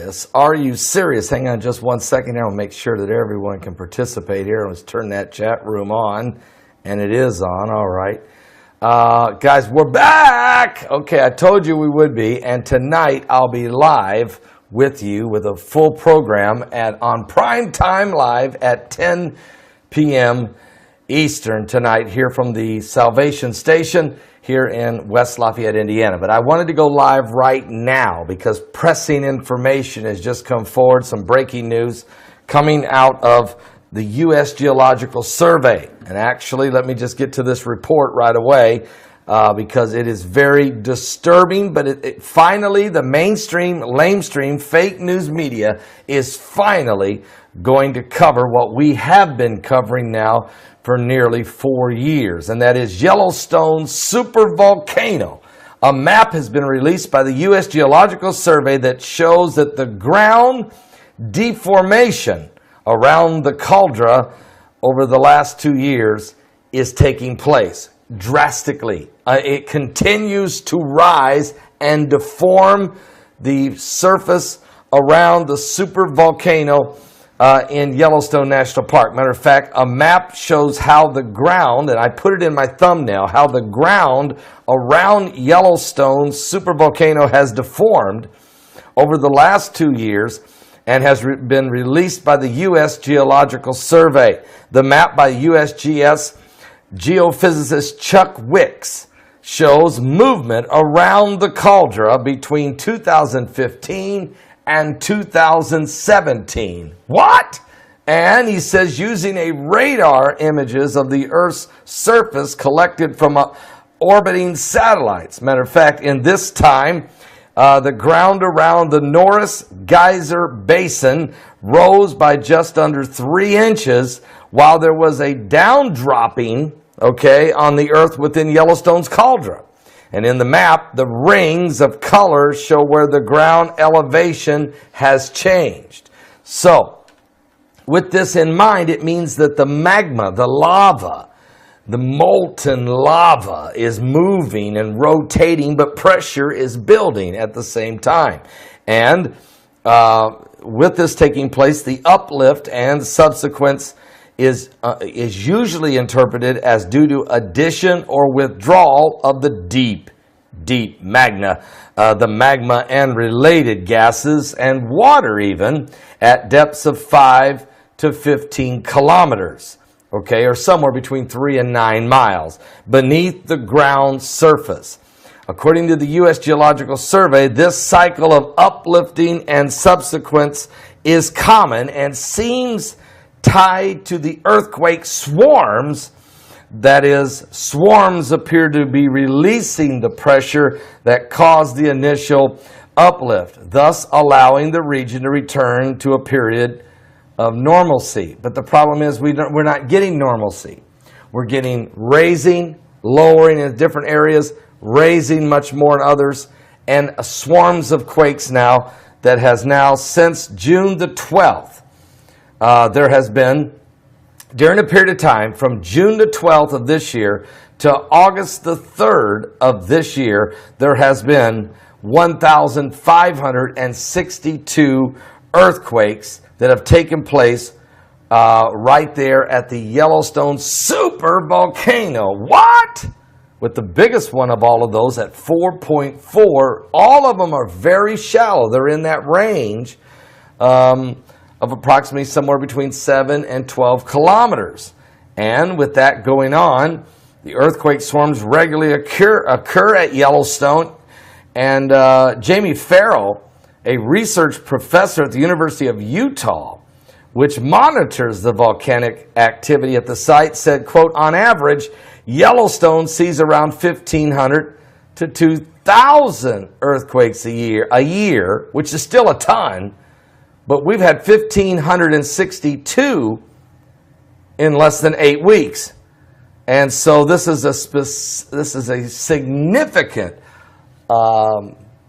serious? Are you serious? Hang on just 1 second here. I'll make sure that everyone can participate here. Let's turn that chat room on. And it is on. All right. Guys, we're back. Okay, I told you we would be. And tonight I'll be live with you with a full program on Prime Time Live at 10 p.m. Eastern tonight here from the Salvation Station here in West Lafayette, Indiana. But I wanted to go live right now because pressing information has just come forward, some breaking news coming out of the U.S. Geological Survey. And actually, let me just get to this report right away because it is very disturbing, but it finally, the mainstream, lamestream, fake news media is finally going to cover what we have been covering now for nearly 4 years, and that is Yellowstone supervolcano. A map has been released by the U.S. Geological Survey that shows that the ground deformation around the caldera over the last 2 years is taking place drastically. It continues to rise and deform the surface around the supervolcano in Yellowstone National Park. Matter of fact, a map shows how the ground, and I put it in my thumbnail, how the ground around Yellowstone supervolcano has deformed over the last 2 years and has been released by the U.S. Geological Survey. The map by USGS geophysicist Chuck Wicks shows movement around the caldera between 2015 and 2017. What? And he says using a radar images of the Earth's surface collected from orbiting satellites. Matter of fact, in this time, the ground around the Norris Geyser Basin rose by just under 3 inches, while there was a downdropping, on the Earth within Yellowstone's caldera. And in the map, the rings of color show where the ground elevation has changed. So, with this in mind, it means that the magma, the lava, the molten lava is moving and rotating, but pressure is building at the same time. And with this taking place, the uplift and subsequence is usually interpreted as due to addition or withdrawal of the deep magma, the magma and related gases and water even at depths of 5 to 15 kilometers, or somewhere between 3 and 9 miles beneath the ground surface. According to the U.S. Geological Survey, this cycle of uplifting and subsequence is common and seems tied to the earthquake swarms. That is, swarms appear to be releasing the pressure that caused the initial uplift, thus allowing the region to return to a period of normalcy. But the problem is we're not getting normalcy. We're getting raising, lowering in different areas, raising much more in others, and swarms of quakes now that has now since June the 12th. There has been, during a period of time from June the 12th of this year to August the 3rd of this year, there has been 1,562 earthquakes that have taken place right there at the Yellowstone supervolcano. What? With the biggest one of all of those at 4.4. All of them are very shallow. They're in that range of approximately somewhere between 7 and 12 kilometers. And with that going on, the earthquake swarms regularly occur at Yellowstone. And Jamie Farrell, a research professor at the University of Utah, which monitors the volcanic activity at the site, said, quote, on average, Yellowstone sees around 1,500 to 2,000 earthquakes a year, which is still a ton. But we've had 1,562 in less than 8 weeks. And so this is a significant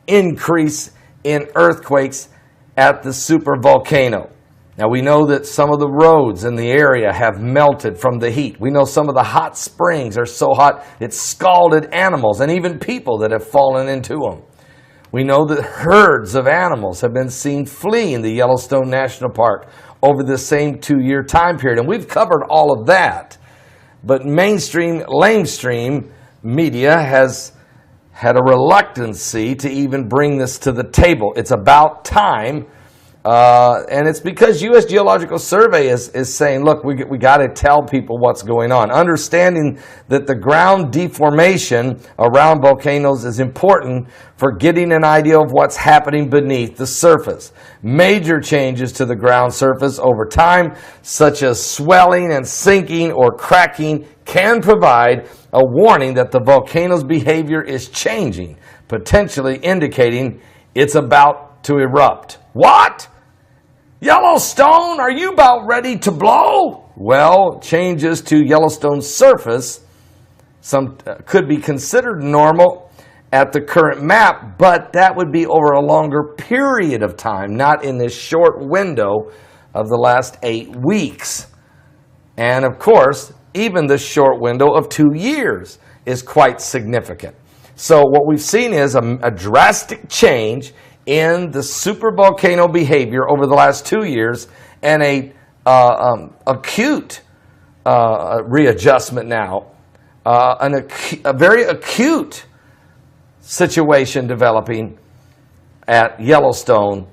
increase in earthquakes at the supervolcano. Now we know that some of the roads in the area have melted from the heat. We know some of the hot springs are so hot it's scalded animals and even people that have fallen into them. We know that herds of animals have been seen fleeing the Yellowstone National Park over the same 2-year time period. And we've covered all of that. But mainstream, lamestream media has had a reluctancy to even bring this to the table. It's about time. And it's because U.S. Geological Survey is saying, look, we got to tell people what's going on. Understanding that the ground deformation around volcanoes is important for getting an idea of what's happening beneath the surface. Major changes to the ground surface over time, such as swelling and sinking or cracking, can provide a warning that the volcano's behavior is changing, potentially indicating it's about to erupt. What? Yellowstone, are you about ready to blow? Well, changes to Yellowstone's surface could be considered normal at the current map, but that would be over a longer period of time, not in this short window of the last 8 weeks. And of course, even the short window of 2 years is quite significant. So what we've seen is a drastic change in the supervolcano behavior over the last 2 years, and a acute readjustment now, a very acute situation developing at Yellowstone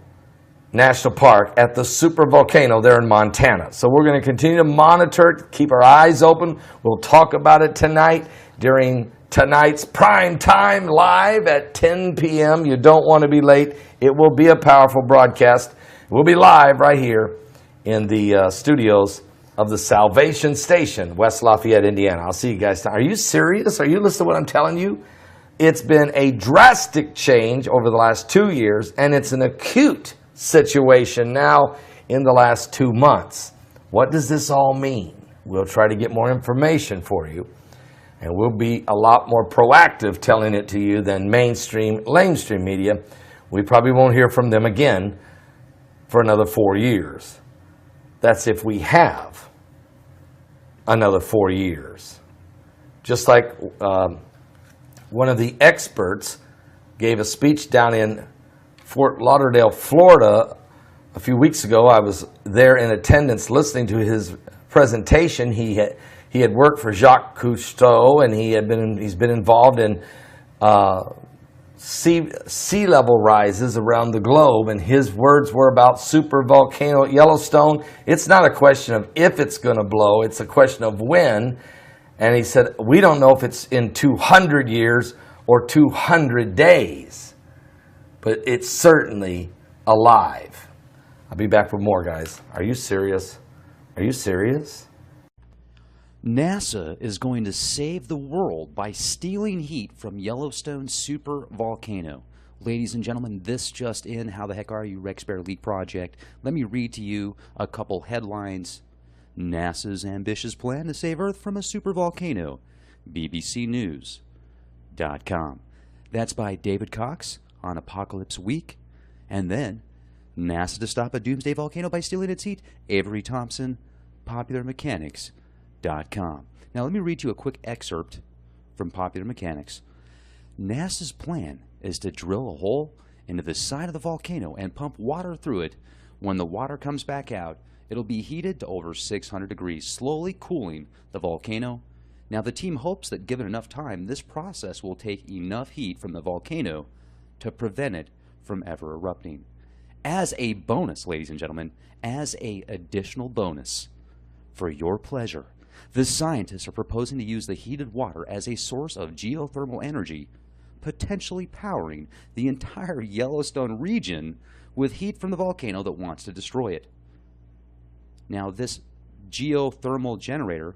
National Park at the supervolcano there in Montana. So we're going to continue to monitor it, keep our eyes open. We'll talk about it tonight during tonight's prime time live at 10 p.m. You don't want to be late. It will be a powerful broadcast. We'll be live right here in the studios of the Salvation Station, West Lafayette, Indiana. I'll see you guys. Are you serious? Are you listening to what I'm telling you? It's been a drastic change over the last 2 years, and it's an acute situation now in the last 2 months. What does this all mean? We'll try to get more information for you. And we'll be a lot more proactive telling it to you than mainstream, lamestream media. We probably won't hear from them again for another 4 years. That's if we have another 4 years. Just like one of the experts gave a speech down in Fort Lauderdale, Florida, a few weeks ago. I was there in attendance listening to his presentation. He had worked for Jacques Cousteau, and he's been involved in sea level rises around the globe, and his words were about supervolcano at Yellowstone. It's not a question of if it's going to blow, it's a question of when. And he said, we don't know if it's in 200 years or 200 days, but it's certainly alive. I'll be back with more, guys. Are you serious? Are you serious? NASA is going to save the world by stealing heat from Yellowstone supervolcano. Ladies and gentlemen, this just in. How the heck are you, Rex Bear Elite Project? Let me read to you a couple headlines. NASA's ambitious plan to save Earth from a supervolcano. BBCNews.com. That's by David Cox on Apocalypse Week. And then, NASA to stop a doomsday volcano by stealing its heat. Avery Thompson, PopularMechanics.com. Now let me read you a quick excerpt from Popular Mechanics. NASA's plan is to drill a hole into the side of the volcano and pump water through it. When the water comes back out, it'll be heated to over 600 degrees, slowly cooling the volcano. Now the team hopes that given enough time, this process will take enough heat from the volcano to prevent it from ever erupting. As a bonus, ladies and gentlemen, as an additional bonus for your pleasure, the scientists are proposing to use the heated water as a source of geothermal energy, potentially powering the entire Yellowstone region with heat from the volcano that wants to destroy it. Now, this geothermal generator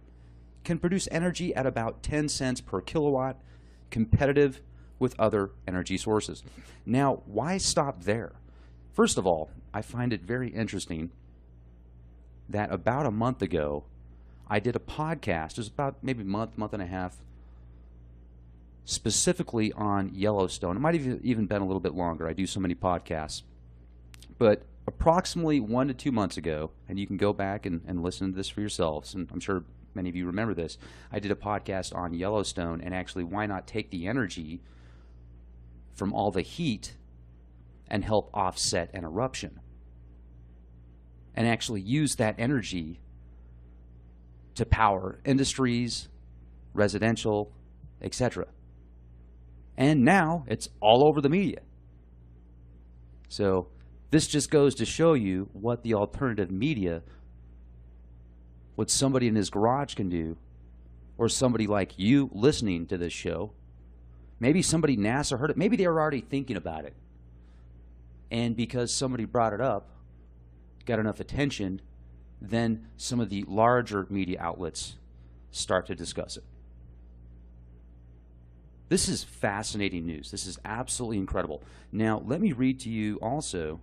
can produce energy at about 10 cents per kilowatt, competitive with other energy sources. Now, why stop there? First of all, I find it very interesting that about a month ago, I did a podcast, it was about maybe a month and a half, specifically on Yellowstone. It might have even been a little bit longer. I do so many podcasts. But approximately 1 to 2 months ago, and you can go back and listen to this for yourselves, and I'm sure many of you remember this, I did a podcast on Yellowstone and actually why not take the energy from all the heat and help offset an eruption and actually use that energy to power industries, residential, etc. And now it's all over the media. So this just goes to show you what the alternative media, what somebody in his garage can do, or somebody like you listening to this show. Maybe somebody NASA heard it. Maybe they were already thinking about it. And because somebody brought it up, got enough attention, then some of the larger media outlets start to discuss it. This is fascinating news. This is absolutely incredible. Now, let me read to you also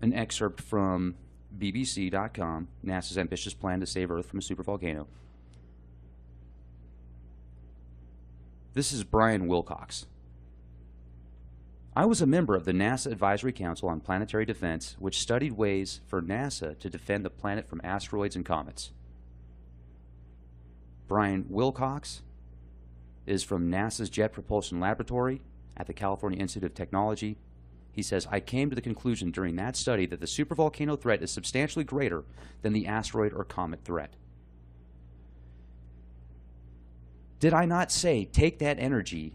an excerpt from BBC.com, NASA's ambitious plan to save Earth from a supervolcano. This is Brian Wilcox. I was a member of the NASA Advisory Council on Planetary Defense, which studied ways for NASA to defend the planet from asteroids and comets. Brian Wilcox is from NASA's Jet Propulsion Laboratory at the California Institute of Technology. He says, I came to the conclusion during that study that the supervolcano threat is substantially greater than the asteroid or comet threat. Did I not say take that energy,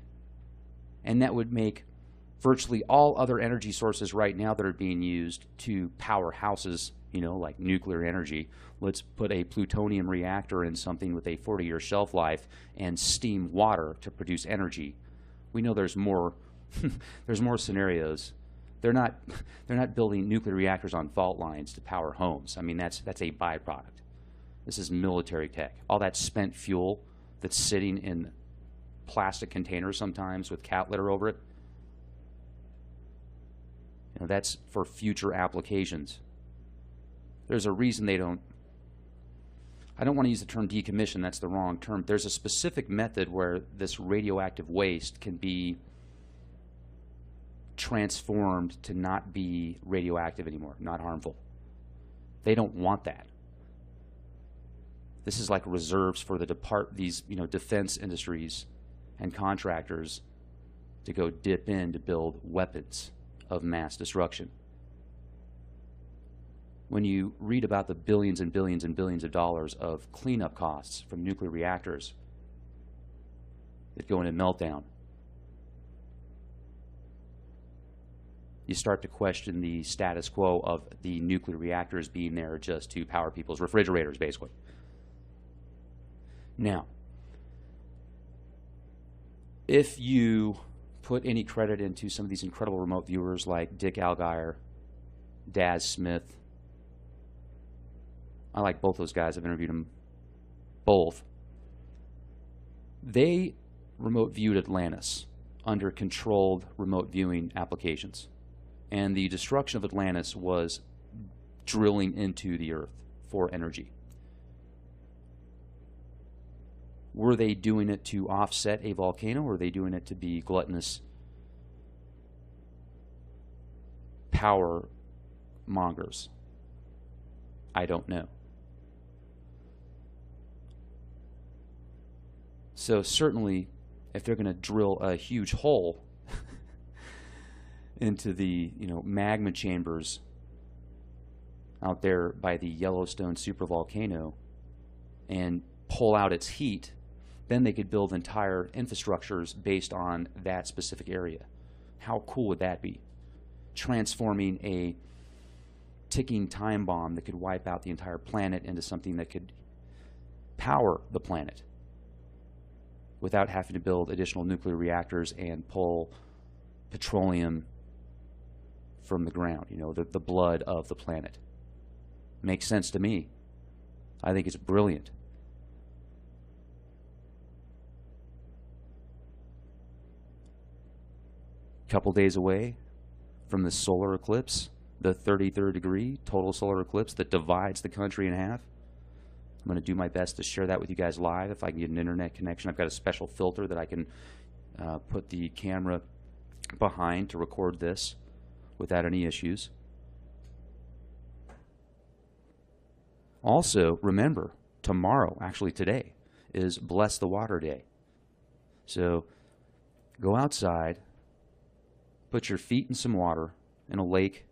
and that would make virtually all other energy sources right now that are being used to power houses, like nuclear energy. Let's put a plutonium reactor in something with a 40-year shelf life and steam water to produce energy. We know there's more there's more scenarios. They're not building nuclear reactors on fault lines to power homes. I mean, that's a byproduct. This is military tech. All that spent fuel that's sitting in plastic containers sometimes with cat litter over it. That's for future applications. There's a reason they don't, I don't want to use the term decommission, that's the wrong term. There's a specific method where this radioactive waste can be transformed to not be radioactive anymore, not harmful. They don't want that. This is like reserves for these defense industries and contractors to go dip in to build weapons of mass destruction. When you read about the billions and billions and billions of dollars of cleanup costs from nuclear reactors that go into meltdown, you start to question the status quo of the nuclear reactors being there just to power people's refrigerators, basically. Now, if you put any credit into some of these incredible remote viewers like Dick Allgaier, Daz Smith, I like both those guys. I've interviewed them both. They remote viewed Atlantis under controlled remote viewing applications. And the destruction of Atlantis was drilling into the Earth for energy. Were they doing it to offset a volcano, or were they doing it to be gluttonous power mongers? I don't know. So certainly, if they're going to drill a huge hole into the magma chambers out there by the Yellowstone supervolcano and pull out its heat, then they could build entire infrastructures based on that specific area. How cool would that be? Transforming a ticking time bomb that could wipe out the entire planet into something that could power the planet without having to build additional nuclear reactors and pull petroleum from the ground, the blood of the planet. Makes sense to me. I think it's brilliant. Couple days away from the solar eclipse, the 33rd degree total solar eclipse that divides the country in half. I'm going to do my best to share that with you guys live if I can get an internet connection. I've got a special filter that I can put the camera behind to record this without any issues. Also, remember, tomorrow, actually today, is Bless the Water Day. So Go outside, put your feet in some water, in a lake,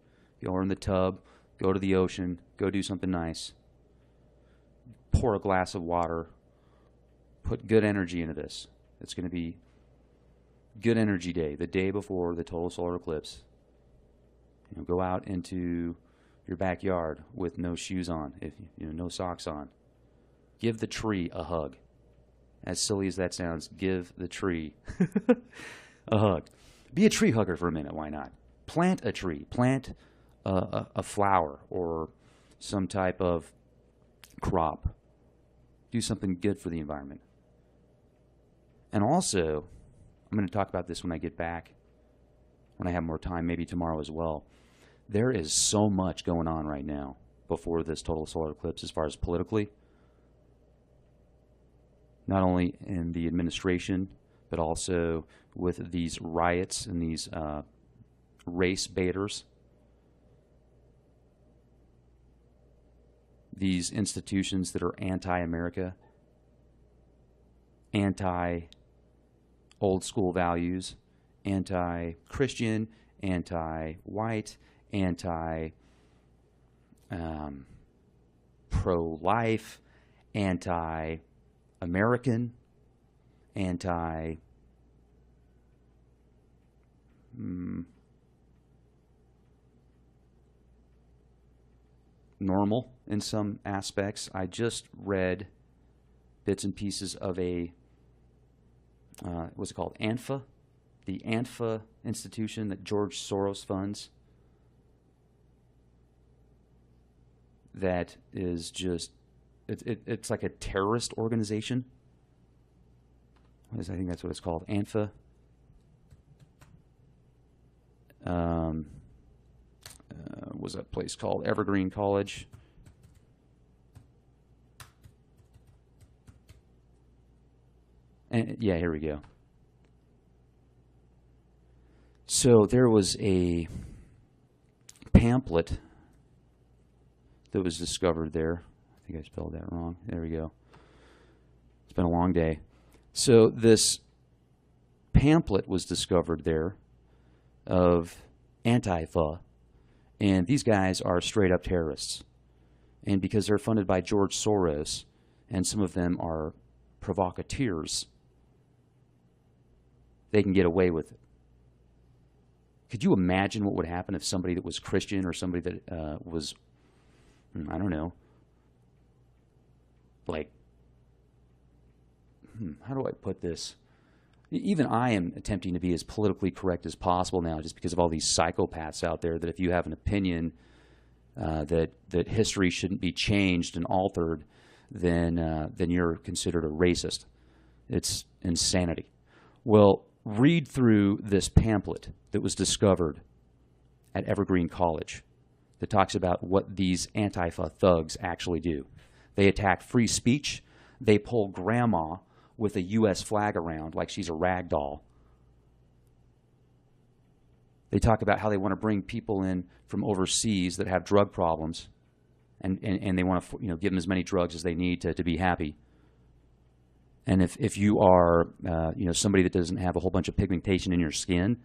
or in the tub, go to the ocean, go do something nice. Pour a glass of water, put good energy into this. It's going to be good energy day, the day before the total solar eclipse. Go out into your backyard with no shoes on, no socks on. Give the tree a hug. As silly as that sounds, give the tree a hug. Be a tree hugger for a minute, why not? Plant a tree. Plant a flower or some type of crop. Do something good for the environment. And also, I'm going to talk about this when I get back, when I have more time, maybe tomorrow as well. There is so much going on right now before this total solar eclipse as far as politically. Not only in the administration, but also with these riots and these race baiters. These institutions that are anti-America, anti-old school values, anti-Christian, anti-white, anti-pro-life, anti-American, normal in some aspects. I just read bits and pieces of what's it called? ANFA, the ANFA institution that George Soros funds. That is just, it's like a terrorist organization. I think that's what it's called, ANFA. Was a place called Evergreen College. And yeah, here we go. So there was a pamphlet that was discovered there. I think I spelled that wrong. There we go. It's been a long day. So this pamphlet was discovered there of Antifa, and these guys are straight up terrorists. And because they're funded by George Soros, and some of them are provocateurs, they can get away with it. Could you imagine what would happen if somebody that was Christian or somebody that was, I don't know, like, how do I put this? Even I am attempting to be as politically correct as possible now, just because of all these psychopaths out there that if you have an opinion that history shouldn't be changed and altered, then you're considered a racist. It's insanity. Well, read through this pamphlet that was discovered at Evergreen College that talks about what these Antifa thugs actually do. They attack free speech. They pull grandma with a U.S. flag around like she's a rag doll. They talk about how they want to bring people in from overseas that have drug problems, and they want to give them as many drugs as they need to be happy. And if you are somebody that doesn't have a whole bunch of pigmentation in your skin,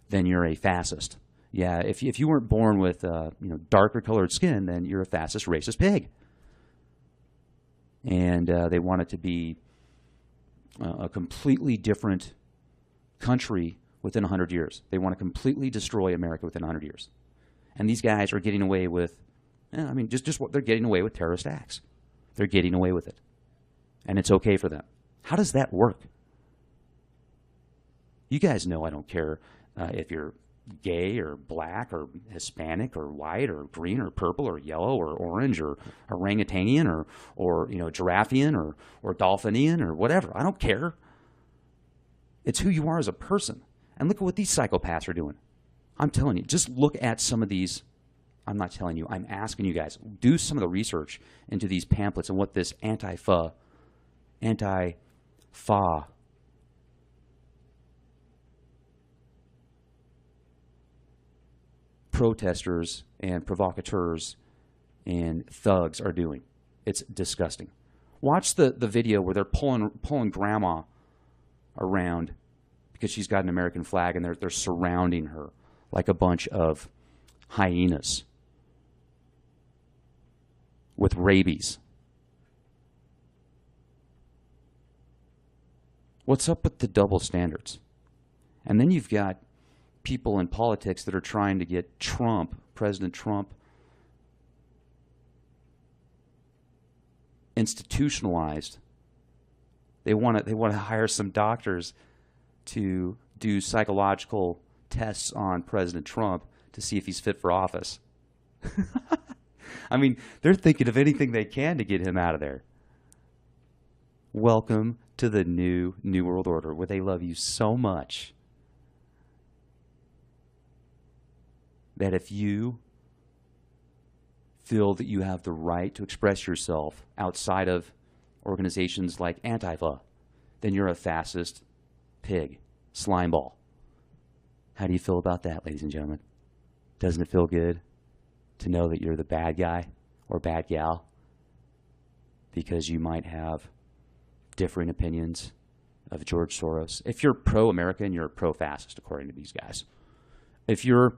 then you're a fascist. Yeah, if you weren't born with darker colored skin, then you're a fascist, racist pig. And they want it to be a completely different country within 100 years. They want to completely destroy America within 100 years. And these guys are getting away with, just what they're getting away with, terrorist acts. They're getting away with it. And it's okay for them. How does that work? You guys know I don't care if you're gay or black or Hispanic or white or green or purple or yellow or orange or orangutanian or giraffian or dolphinian or whatever. I don't care. It's who you are as a person. And look at what these psychopaths are doing. I'm telling you, just look at some of these. I'm not telling you, I'm asking you guys, do some of the research into these pamphlets and what this Antifa protesters and provocateurs and thugs are doing. It's disgusting. Watch the video where they're pulling grandma around because she's got an American flag, and they're surrounding her like a bunch of hyenas with rabies. What's up with the double standards? And then you've got people in politics that are trying to get Trump, President Trump, institutionalized. They want to hire some doctors to do psychological tests on President Trump to see if he's fit for office. I mean, they're thinking of anything they can to get him out of there. Welcome to the new world order, where they love you so much that if you feel that you have the right to express yourself outside of organizations like Antifa, then you're a fascist pig, slimeball. How do you feel about that, ladies and gentlemen? Doesn't it feel good to know that you're the bad guy or bad gal because you might have differing opinions of George Soros? If you're pro-American, you're pro-fascist, according to these guys. If you're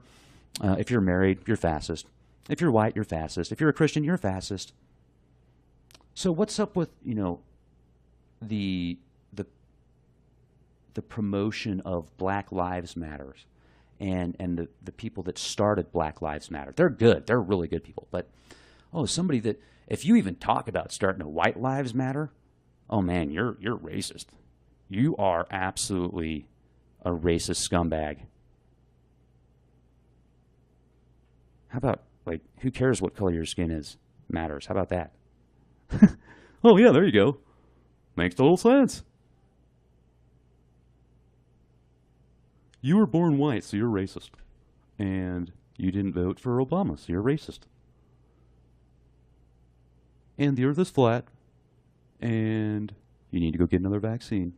married, you're fascist. If you're white, you're fascist. If you're a Christian, you're fascist. So what's up with, the promotion of Black Lives Matter and the people that started Black Lives Matter? They're good. They're really good people. But, somebody that, if you even talk about starting a White Lives Matter, oh man, you're racist. You are absolutely a racist scumbag. How about, who cares what color your skin is? Matters. How about that? Oh, yeah, there you go. Makes total sense. You were born white, so you're racist. And you didn't vote for Obama, so you're racist. And the earth is flat. And you need to go get another vaccine.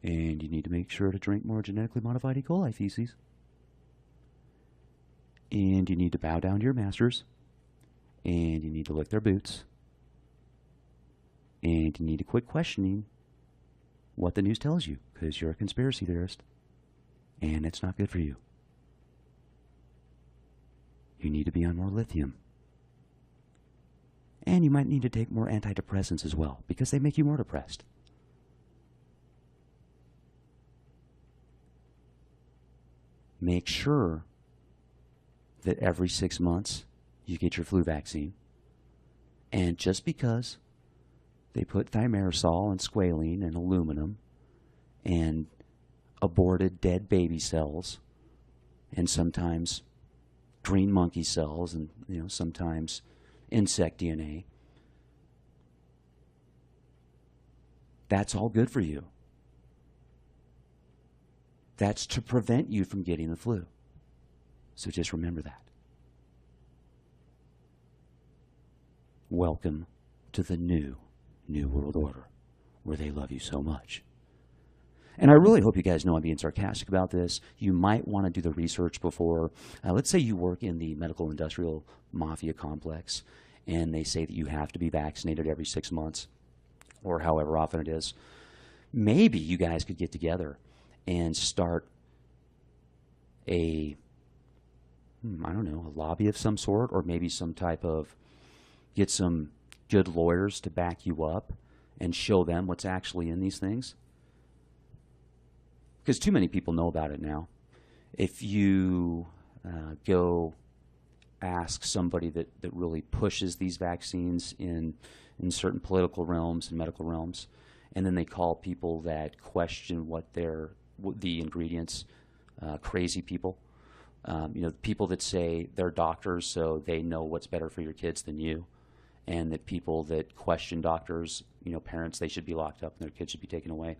And you need to make sure to drink more genetically modified E. coli feces. And you need to bow down to your masters. And you need to lick their boots. And you need to quit questioning what the news tells you, because you're a conspiracy theorist. And it's not good for you. You need to be on more lithium. And you might need to take more antidepressants as well, because they make you more depressed. Make sure that every 6 months you get your flu vaccine. And just because they put thimerosal and squalene and aluminum and aborted dead baby cells and sometimes green monkey cells and sometimes insect DNA, that's all good for you. That's to prevent you from getting the flu. So just remember that. Welcome to the new world order, where they love you so much. And I really hope you guys know I'm being sarcastic about this. You might want to do the research before. Let's say you work in the medical industrial mafia complex, and they say that you have to be vaccinated every 6 months, or however often it is. Maybe you guys could get together and start a lobby of some sort, or maybe some type of, get some good lawyers to back you up and show them what's actually in these things. Because too many people know about it now. If you go ask somebody that really pushes these vaccines in certain political realms and medical realms, and then they call people that question the ingredients crazy people. People that say they're doctors, so they know what's better for your kids than you, and that people that question doctors, parents, they should be locked up and their kids should be taken away.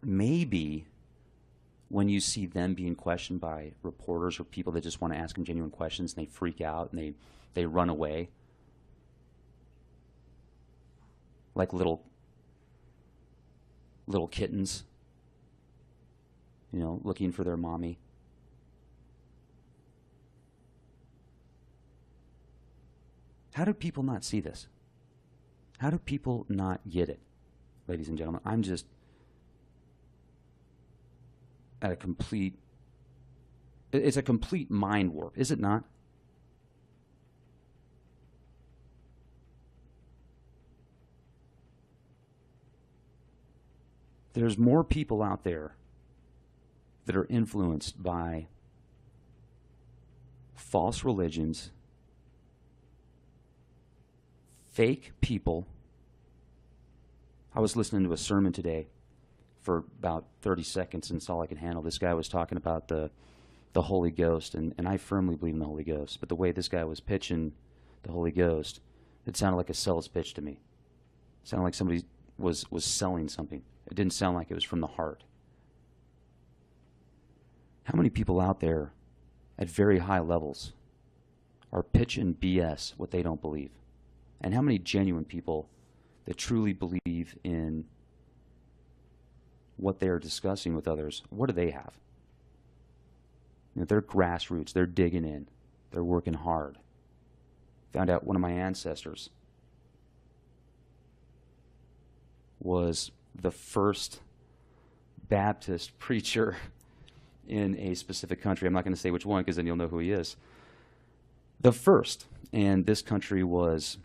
Maybe when you see them being questioned by reporters or people that just want to ask them genuine questions, and they freak out and they run away like little kittens, looking for their mommy. How do people not see this? How do people not get it, ladies and gentlemen? at a complete, it's a complete mind warp, is it not? There's more people out there that are influenced by false religions, fake people. I was listening to a sermon today for about 30 seconds, and it's all I could handle. This guy was talking about the Holy Ghost, and I firmly believe in the Holy Ghost, but the way this guy was pitching the Holy Ghost, it sounded like a sales pitch to me. It sounded like somebody was selling something. It didn't sound like it was from the heart. How many people out there at very high levels are pitching BS, what they don't believe? And how many genuine people that truly believe in what they are discussing with others, what do they have? You know, they're grassroots, they're digging in, they're working hard. Found out one of my ancestors was the first Baptist preacher in a specific country. I'm not going to say which one because then you'll know who he is. The first. And this country was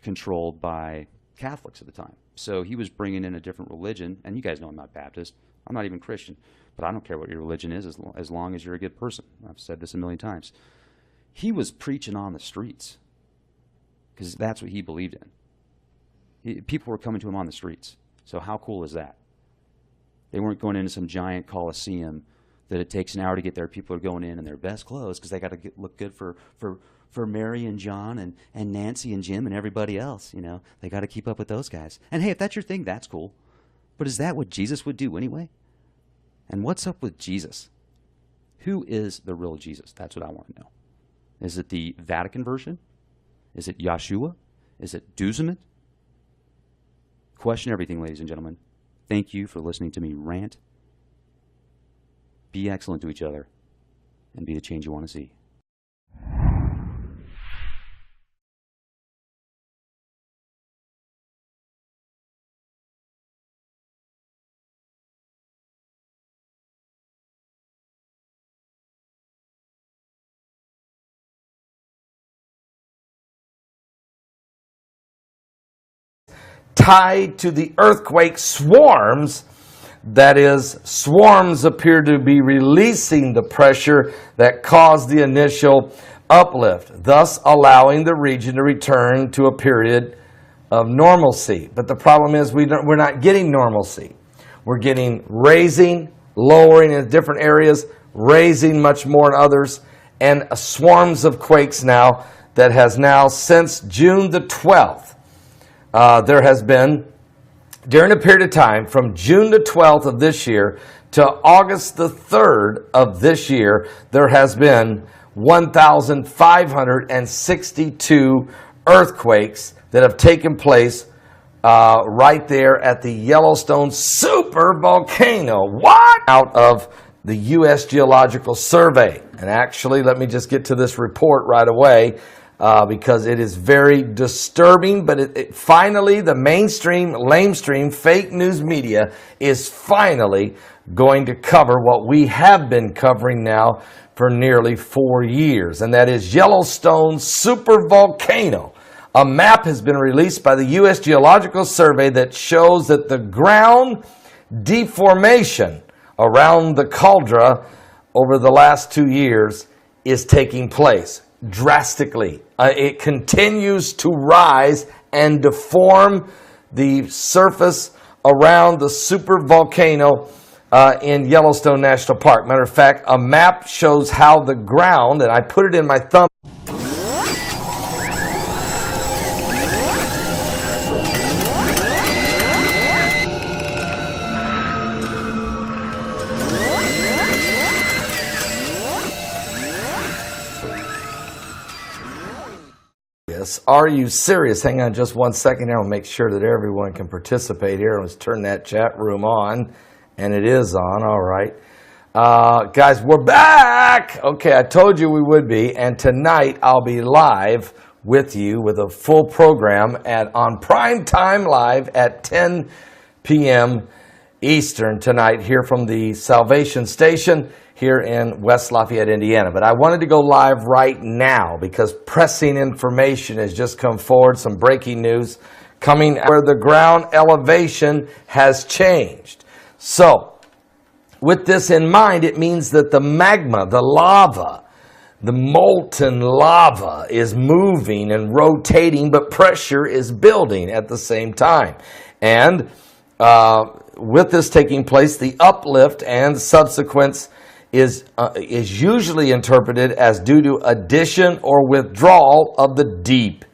controlled by Catholics at the time. So he was bringing in a different religion. And you guys know I'm not Baptist. I'm not even Christian. But I don't care what your religion is as long as you're a good person. I've said this a million times. He was preaching on the streets because that's what he believed in. People were coming to him on the streets. So how cool is that? They weren't going into some giant coliseum that it takes an hour to get there. People are going in their best clothes because they got to look good for Mary and John and Nancy and Jim and everybody else. You know, they got to keep up with those guys. And hey, if that's your thing, that's cool. But is that what Jesus would do anyway? And what's up with Jesus? Who is the real Jesus? That's what I want to know. Is it the Vatican version? Is it Yeshua? Is it Duzumet? Question everything, ladies and gentlemen. Thank you for listening to me rant. Be excellent to each other and be the change you want to see. Tied to the earthquake swarms, that is, swarms appear to be releasing the pressure that caused the initial uplift, thus allowing the region to return to a period of normalcy. But the problem is we're not getting normalcy. We're getting raising, lowering in different areas, raising much more in others, and swarms of quakes now that has now since June the 12th. There has been, during a period of time from June the 12th of this year to August the 3rd of this year, there has been 1,562 earthquakes that have taken place right there at the Yellowstone super volcano. What? Out of the U.S. Geological Survey. And actually, let me just get to this report right away. Because it is very disturbing, but it finally, the mainstream, lamestream, fake news media is finally going to cover what we have been covering now for nearly 4 years, and that is Yellowstone supervolcano. A map has been released by the U.S. Geological Survey that shows that the ground deformation around the caldera over the last 2 years is taking place drastically. It continues to rise and deform the surface around the supervolcano in Yellowstone National Park. Matter of fact, a map shows how the ground, and I put it in my thumb. Are you serious? Hang on just 1 second here. I'll make sure that everyone can participate here. Let's turn that chat room on. And it is on. All right. Guys, we're back. Okay, I told you we would be. And tonight I'll be live with you with a full program on Prime Time Live at 10 p.m. Eastern tonight here from the Salvation Station here in West Lafayette, Indiana. But I wanted to go live right now because pressing information has just come forward, some breaking news coming where the ground elevation has changed. So, with this in mind, it means that the magma, the lava, the molten lava is moving and rotating, but pressure is building at the same time. And with this taking place, the uplift and subsequence is usually interpreted as due to addition or withdrawal of the deep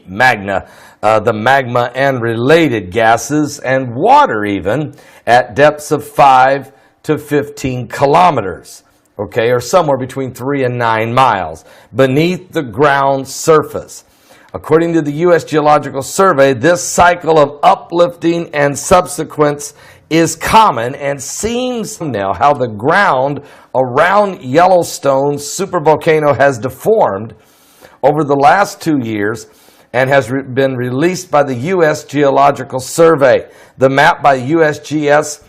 magma, the magma and related gases and water even at depths of 5 to 15 kilometers, okay, or somewhere between 3 and 9 miles beneath the ground surface. According to the U.S. Geological Survey, this cycle of uplifting and subsequence is common and seems now how the ground around Yellowstone's supervolcano has deformed over the last 2 years and has been released by the U.S. Geological Survey. The map by USGS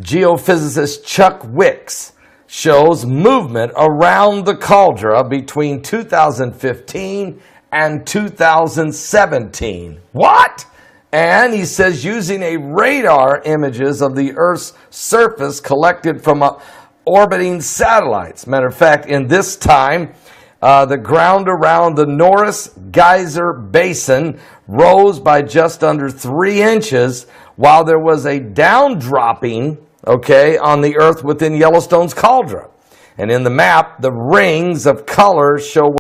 geophysicist Chuck Wicks shows movement around the caldera between 2015 and 2017. What? And he says using a radar images of the Earth's surface collected from orbiting satellites. Matter of fact, in this time, the ground around the Norris Geyser Basin rose by just under 3 inches, while there was a downdropping, okay, on the Earth within Yellowstone's caldera. And in the map, the rings of color show